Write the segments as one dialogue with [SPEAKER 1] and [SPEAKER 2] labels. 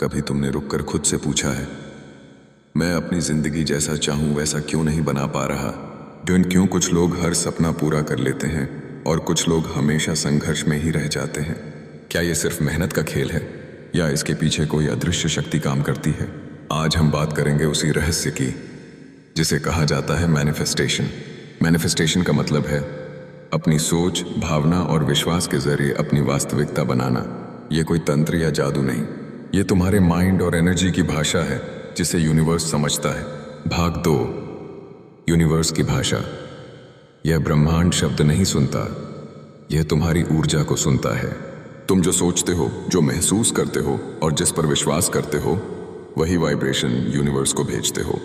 [SPEAKER 1] कभी तुमने रुककर खुद से पूछा है, मैं अपनी जिंदगी जैसा चाहूं वैसा क्यों नहीं बना पा रहा? क्यों कुछ लोग हर सपना पूरा कर लेते हैं और कुछ लोग हमेशा संघर्ष में ही रह जाते हैं? क्या ये सिर्फ मेहनत का खेल है या इसके पीछे कोई अदृश्य शक्ति काम करती है? आज हम बात करेंगे उसी रहस्य की जिसे कहा जाता है मैनिफेस्टेशन। मैनिफेस्टेशन का मतलब है अपनी सोच, भावना और विश्वास के जरिए अपनी वास्तविकता बनाना। ये कोई तंत्र या जादू नहीं, ये तुम्हारे माइंड और एनर्जी की भाषा है जिसे यूनिवर्स समझता है। भाग 2, यूनिवर्स की भाषा। यह ब्रह्मांड शब्द नहीं सुनता, यह तुम्हारी ऊर्जा को सुनता है। तुम जो सोचते हो, जो महसूस करते हो और जिस पर विश्वास करते हो, वही वाइब्रेशन यूनिवर्स को भेजते हो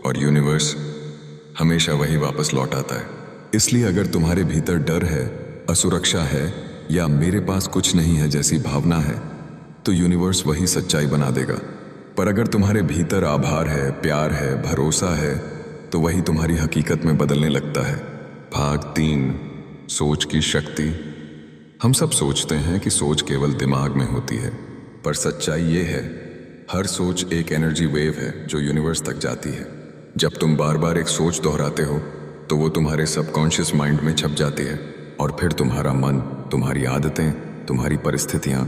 [SPEAKER 1] और यूनिवर्स हमेशा वही वापस लौट आता है। इसलिए अगर तुम्हारे भीतर डर है, असुरक्षा है या मेरे पास कुछ नहीं है जैसी भावना है, तो यूनिवर्स वही सच्चाई बना देगा। पर अगर तुम्हारे भीतर आभार है, प्यार है, भरोसा है, तो वही तुम्हारी हकीकत में बदलने लगता है। भाग 3, सोच की शक्ति। हम सब सोचते हैं कि सोच केवल दिमाग में होती है, पर सच्चाई ये है हर सोच एक एनर्जी वेव है जो यूनिवर्स तक जाती है। जब तुम बार बार एक सोच दोहराते हो तो वो तुम्हारे सबकॉन्शियस माइंड में छप जाती है और फिर तुम्हारा मन, तुम्हारी आदतें, तुम्हारी परिस्थितियां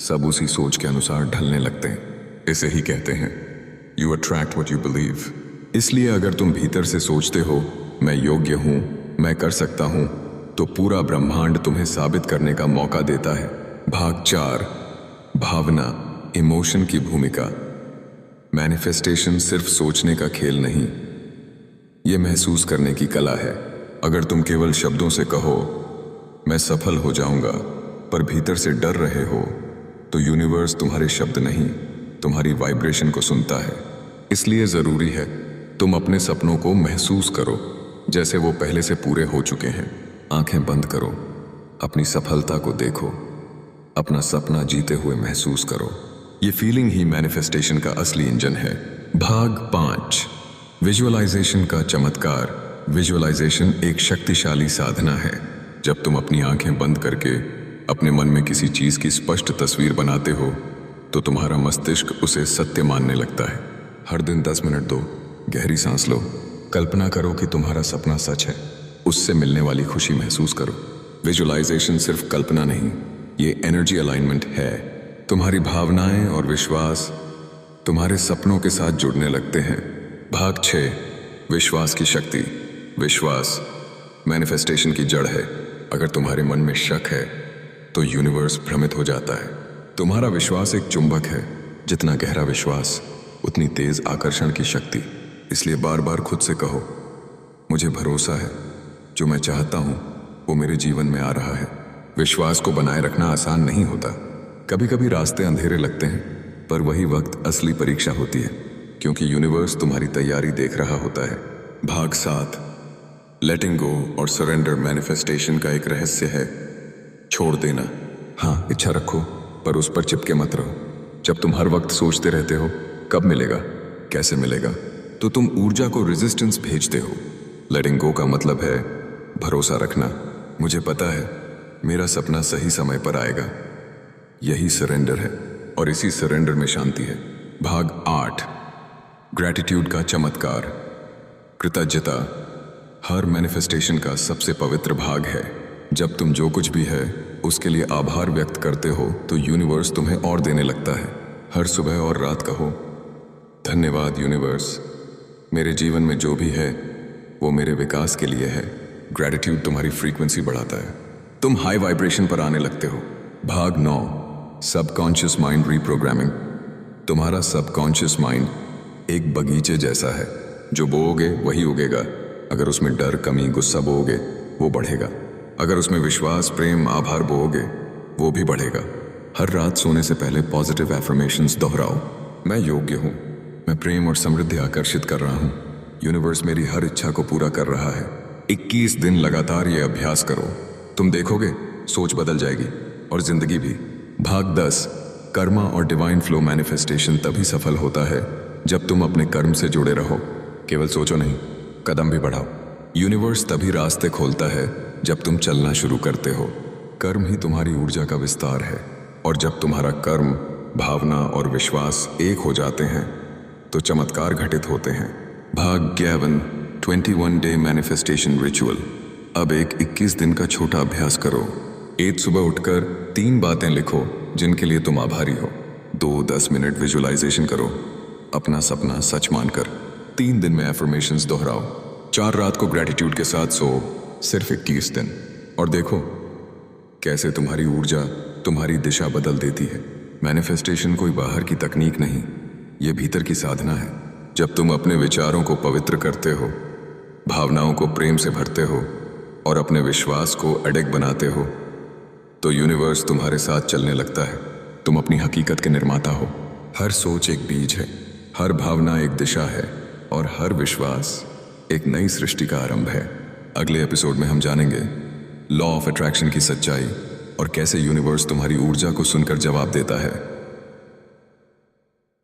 [SPEAKER 1] सब उसी सोच के अनुसार ढलने लगते हैं। इसे ही कहते हैं you attract what you believe. इसलिए अगर तुम भीतर से सोचते हो मैं योग्य हूं, मैं कर सकता हूं, तो पूरा ब्रह्मांड तुम्हें साबित करने का मौका देता है। भाग 4, भावना, इमोशन की भूमिका। मैनिफेस्टेशन सिर्फ सोचने का खेल नहीं, यह महसूस करने की कला है। अगर तुम केवल शब्दों से कहो मैं सफल हो जाऊंगा, पर भीतर से डर रहे हो, तो यूनिवर्स तुम्हारे शब्द नहीं, तुम्हारी वाइब्रेशन को सुनता है। इसलिए जरूरी है तुम अपने सपनों को महसूस करो जैसे वो पहले से पूरे हो चुके हैं। आंखें बंद करो, अपनी सफलता को देखो, अपना सपना जीते हुए महसूस करो। ये फीलिंग ही मैनिफेस्टेशन का असली इंजन है। भाग 5, विजुअलाइजेशन का चमत्कार। विजुअलाइजेशन एक शक्तिशाली साधना है। जब तुम अपनी आंखें बंद करके अपने मन में किसी चीज की स्पष्ट तस्वीर बनाते हो, तो तुम्हारा मस्तिष्क उसे सत्य मानने लगता है। हर दिन 10 मिनट दो, गहरी सांस लो, कल्पना करो कि तुम्हारा सपना सच है, उससे मिलने वाली खुशी महसूस करो। विजुअलाइजेशन सिर्फ कल्पना नहीं, ये एनर्जी अलाइनमेंट है। तुम्हारी भावनाएं और विश्वास तुम्हारे सपनों के साथ जुड़ने लगते हैं। भाग 6, विश्वास की शक्ति। विश्वास मैनिफेस्टेशन की जड़ है। अगर तुम्हारे मन में शक है तो यूनिवर्स भ्रमित हो जाता है। तुम्हारा विश्वास एक चुंबक है, जितना गहरा विश्वास उतनी तेज आकर्षण की शक्ति। इसलिए बार बार खुद से कहो मुझे भरोसा है, जो मैं चाहता हूं वो मेरे जीवन में आ रहा है। विश्वास को बनाए रखना आसान नहीं होता। कभी कभी रास्ते अंधेरे लगते हैं, पर वही वक्त असली परीक्षा होती है, क्योंकि यूनिवर्स तुम्हारी तैयारी देख रहा होता है। भाग 7, लेटिंग गो और सरेंडर। मैनिफेस्टेशन का एक रहस्य है छोड़ देना। हाँ, इच्छा रखो, पर उस पर चिपके मत रहो। जब तुम हर वक्त सोचते रहते हो कब मिलेगा, कैसे मिलेगा, तो तुम ऊर्जा को रेजिस्टेंस भेजते हो। लेटिंग गो का मतलब है भरोसा रखना। मुझे पता है मेरा सपना सही समय पर आएगा। यही सरेंडर है और इसी सरेंडर में शांति है। भाग 8, ग्रैटिट्यूड का चमत्कार। कृतज्ञता हर मैनिफेस्टेशन का सबसे पवित्र भाग है। जब तुम जो कुछ भी है उसके लिए आभार व्यक्त करते हो, तो यूनिवर्स तुम्हें और देने लगता है। हर सुबह और रात कहो धन्यवाद यूनिवर्स, मेरे जीवन में जो भी है वो मेरे विकास के लिए है। ग्रैटिट्यूड तुम्हारी फ्रीक्वेंसी बढ़ाता है, तुम हाई वाइब्रेशन पर आने लगते हो। भाग 9, सबकॉन्शियस माइंड रीप्रोग्रामिंग। तुम्हारा सबकॉन्शियस माइंड एक बगीचे जैसा है, जो बोओगे वही उगेगा। अगर उसमें डर, कमी, गुस्सा बोओगे वो बढ़ेगा। अगर उसमें विश्वास, प्रेम, आभार बोओगे वो भी बढ़ेगा। हर रात सोने से पहले पॉजिटिव एफर्मेशंस दोहराओ। मैं योग्य हूँ, मैं प्रेम और समृद्धि आकर्षित कर रहा हूँ, यूनिवर्स मेरी हर इच्छा को पूरा कर रहा है। 21 दिन लगातार ये अभ्यास करो, तुम देखोगे सोच बदल जाएगी और जिंदगी भी। भाग 10, कर्मा और डिवाइन फ्लो। मैनिफेस्टेशन तभी सफल होता है जब तुम अपने कर्म से जुड़े रहो। केवल सोचो नहीं, कदम भी बढ़ाओ। यूनिवर्स तभी रास्ते खोलता है जब तुम चलना शुरू करते हो। कर्म ही तुम्हारी ऊर्जा का विस्तार है, और जब तुम्हारा कर्म भावना और विश्वास एक हो जाते हैं तो चमत्कार घटित होते हैं। भाग 11 21 डे मैनिफेस्टेशन रिचुअल। अब एक 21 दिन का छोटा अभ्यास करो। एक सुबह उठकर 3 बातें लिखो जिनके लिए तुम आभारी हो। 10 मिनट विजुअलाइजेशन करो, अपना सपना सच मानकर। 3 दिन में एफर्मेशंस दोहराओ। 4 रात को ग्रैटिट्यूड के साथ सो, सिर्फ 21 दिन, और देखो कैसे तुम्हारी ऊर्जा तुम्हारी दिशा बदल देती है। मैनिफेस्टेशन कोई बाहर की तकनीक नहीं, ये भीतर की साधना है। जब तुम अपने विचारों को पवित्र करते हो, भावनाओं को प्रेम से भरते हो और अपने विश्वास को अडिग बनाते हो, तो यूनिवर्स तुम्हारे साथ चलने लगता है। तुम अपनी हकीकत के निर्माता हो। हर सोच एक बीज है, हर भावना एक दिशा है और हर विश्वास एक नई सृष्टि का आरंभ है। अगले एपिसोड में हम जानेंगे लॉ ऑफ अट्रैक्शन की सच्चाई और कैसे यूनिवर्स तुम्हारी ऊर्जा को सुनकर जवाब देता है।